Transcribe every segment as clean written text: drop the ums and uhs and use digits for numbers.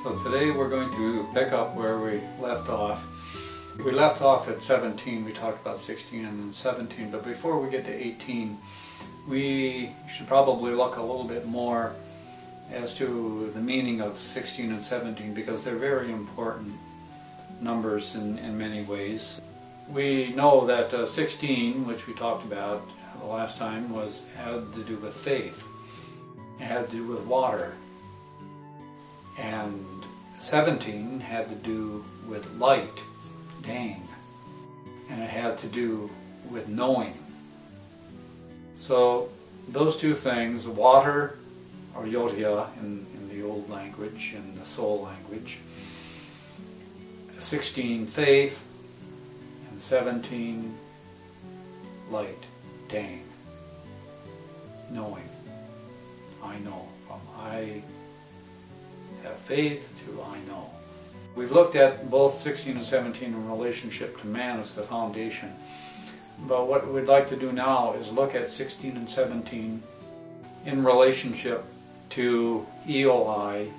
So today we're going to pick up where we left off. We left off at 17, we talked about 16 and then 17, but before we get to 18, we should probably look a little bit more as to the meaning of 16 and 17 because they're very important numbers in many ways. We know that 16, which we talked about the last time, had to do with faith. It had to do with water. And 17 had to do with light, dang. And it had to do with knowing. So those two things, water, or yotia in the old language, in the soul language, 16 faith, and 17 light, dang, knowing. I know, from I have faith to I know. We've looked at both 16 and 17 in relationship to man as the foundation. But what we'd like to do now is look at 16 and 17 in relationship to Eoi,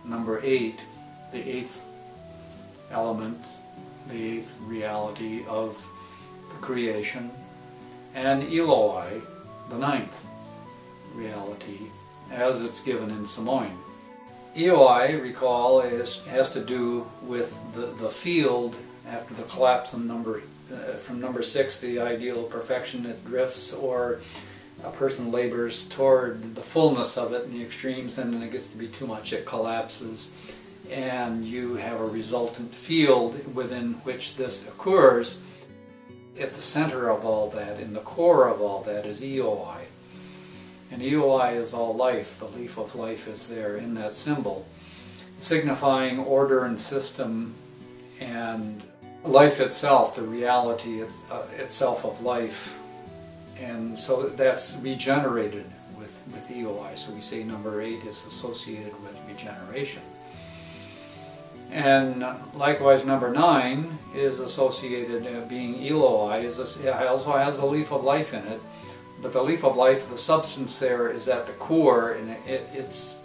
number 8, the 8th element, the 8th reality of the creation, and Eloi, the 9th reality, as it's given in Samoan. Eoi, recall, has to do with the field after the collapse of from number 6, the ideal perfection that drifts, or a person labors toward the fullness of it in the extremes, and then it gets to be too much, it collapses, and you have a resultant field within which this occurs. At the center of all that, in the core of all that, is Eoi. And Eoi is all life. The leaf of life is there in that symbol, signifying order and system and life itself, the reality itself of life. And so that's regenerated with Eoi. So we say number 8 is associated with regeneration. And likewise number 9 is associated, being Eloi, also has the leaf of life in it. But the leaf of life, the substance there is at the core, and it's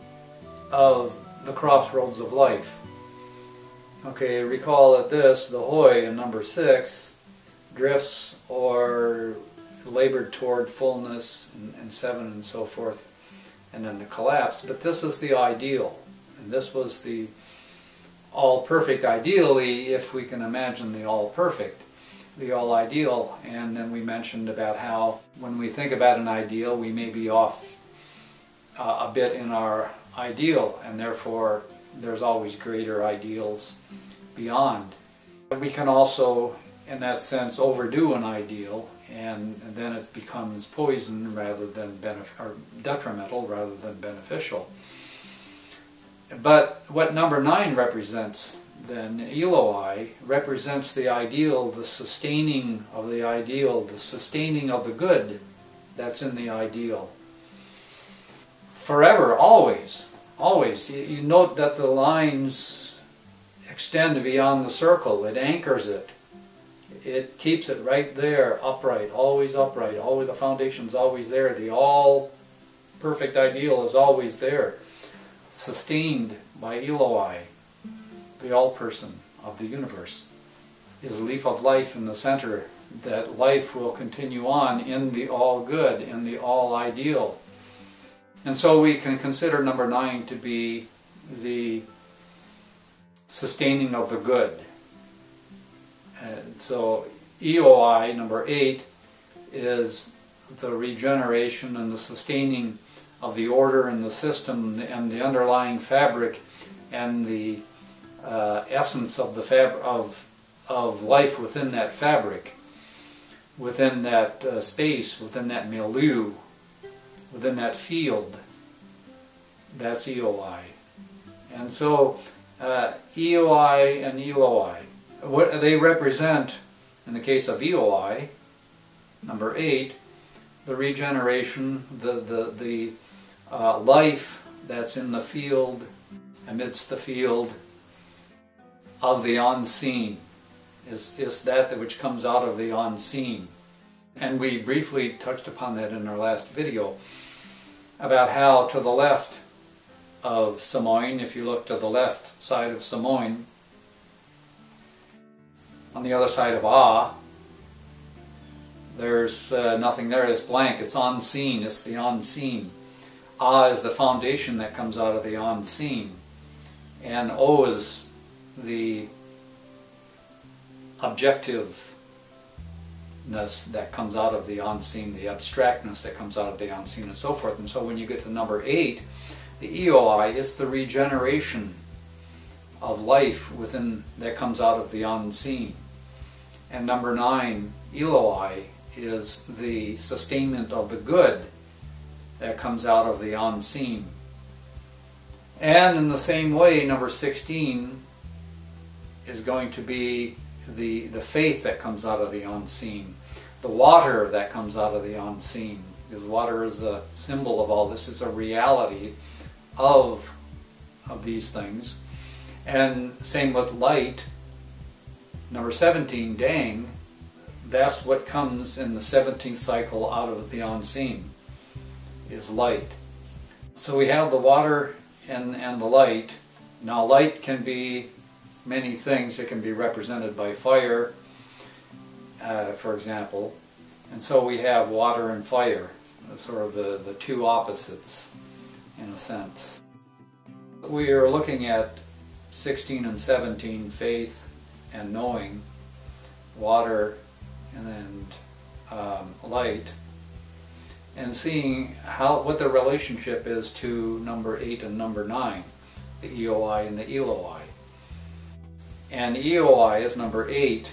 of the crossroads of life. Okay, recall that the hoi in number 6, drifts or labored toward fullness, and 7 and so forth, and then the collapse. But this is the ideal, and this was the all-perfect, ideally, if we can imagine the all-perfect, the all-ideal. And then we mentioned about how when we think about an ideal, we may be off a bit in our ideal, and therefore there's always greater ideals beyond. We can also, in that sense, overdo an ideal, and then it becomes poison rather than or detrimental rather than beneficial. But what number 9 represents then, Eloi, represents the ideal, the sustaining of the ideal, the sustaining of the good that's in the ideal. Forever, always, always. You note that the lines extend beyond the circle. It anchors it. It keeps it right there, upright, always the foundation's always there. The all-perfect ideal is always there, sustained by Eloi, the all-person of the universe. Is a leaf of life in the center, that life will continue on in the all-good, in the all-ideal. And so we can consider number 9 to be the sustaining of the good. And so Eoi, number 8, is the regeneration and the sustaining of the order and the system and the underlying fabric and the essence of the of life within that fabric, within that space, within that milieu, within that field. That's Eoi. And so Eoi and Eloi, what they represent in the case of Eoi, number 8, the regeneration, the life that's in the field, amidst the field of the unseen, is that which comes out of the unseen. And we briefly touched upon that in our last video, about how to the left of Samoin. If you look to the left side of Samoin, on the other side of Ah, there's nothing there, it's blank, it's unseen, it's the unseen. Ah is the foundation that comes out of the unseen, and O is the objectiveness that comes out of the unseen, the abstractness that comes out of the unseen, and so forth. And so when you get to number 8, the EOI is the regeneration of life within that comes out of the unseen. And number 9, Eloi, is the sustainment of the good that comes out of the unseen. And in the same way, number 16 is going to be the faith that comes out of the unseen, the water that comes out of the unseen, because water is a symbol of all this, it's a reality of these things. And same with light, number 17, Dang, that's what comes in the 17th cycle out of the unseen, is light. So we have the water and the light. Now light can be many things. It can be represented by fire, for example. And so we have water and fire, sort of the two opposites in a sense. We are looking at 16 and 17, faith and knowing, water and light, and seeing what the relationship is to number 8 and number 9, the EOI and the Eloi. And EOI is number 8,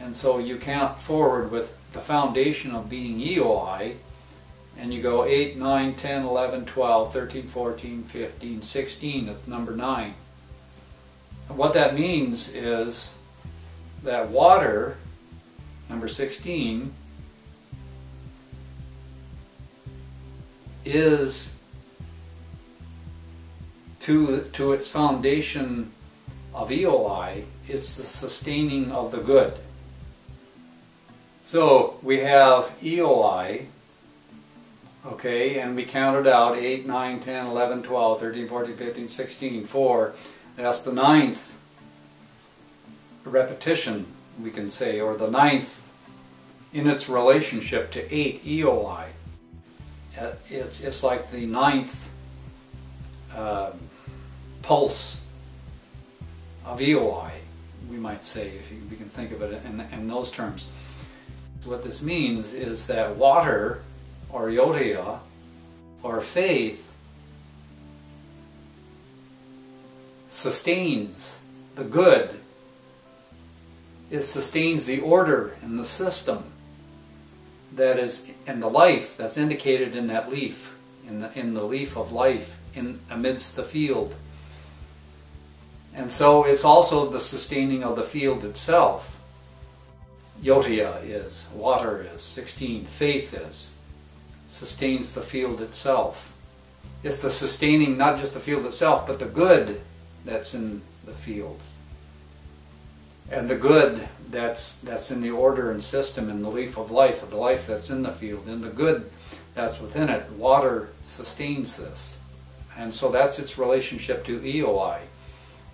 and so you count forward with the foundation of being EOI, and you go 8, 9, 10, 11, 12, 13, 14, 15, 16, that's number 9. And what that means is that water, number 16, is to its foundation of EOI, it's the sustaining of the good. So we have EOI, okay, and we counted out 8, 9, 10, 11, 12, 13, 14, 15, 16, 4. That's the 9th repetition, we can say, or the 9th in its relationship to 8 EOI. It's like the 9th pulse of EOI, we might say, if we can think of it in those terms. What this means is that water, or yotia, or faith, sustains the good. It sustains the order and the system that is, and the life that's indicated in that leaf, in the leaf of life, amidst the field. And so it's also the sustaining of the field itself. Yotia is, water is, 16, faith is, sustains the field itself. It's the sustaining, not just the field itself, but the good that's in the field. And the good that's in the order and system in the leaf of life, of the life that's in the field, and the good that's within it. Water sustains this. And so that's its relationship to EOI,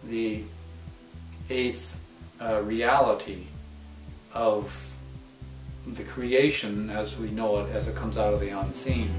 the 8th reality of the creation as we know it, as it comes out of the unseen.